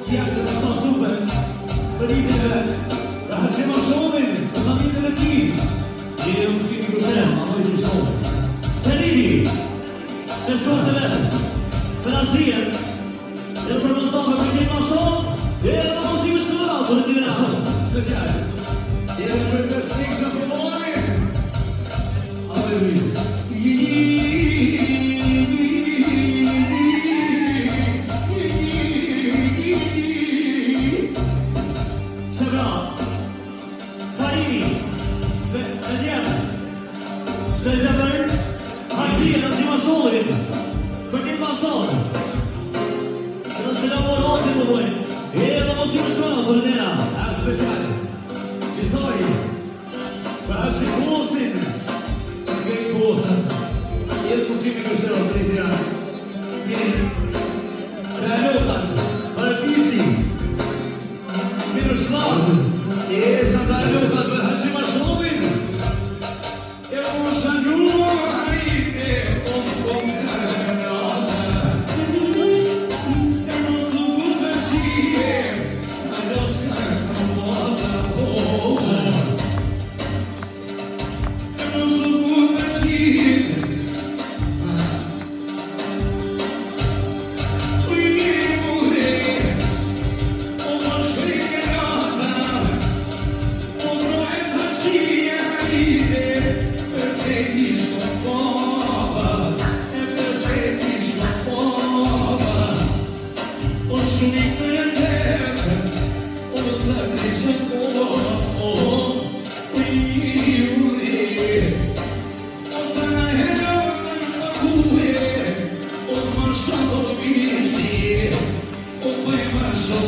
Jakë të sa supes për ditën e të haqema shonin për familjen e ti. Jene mësimi këshem, a mëjtë i shonin. Qenidi, në shkort e vetë, për atësien, e për mësove për një mashon, e në mësimi shkora për një në shonë. Speciale, jene për besnik që të mori, a më e Sezemër, haqësia në zima sholit, për një mashon. Në se në morati më dojnë, e në mësime shkona për njëra, a speciale. Visoj, për haqë kosin, për gëjnë kosën, e në mësime kështëra për një tjera. Një, realokat, për fisi, mirë shlakë, e sa të realokat për haqë mashonin,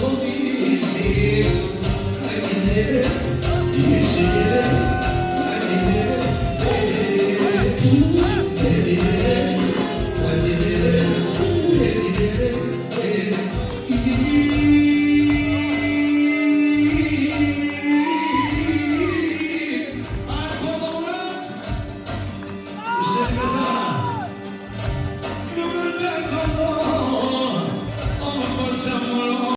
Oh,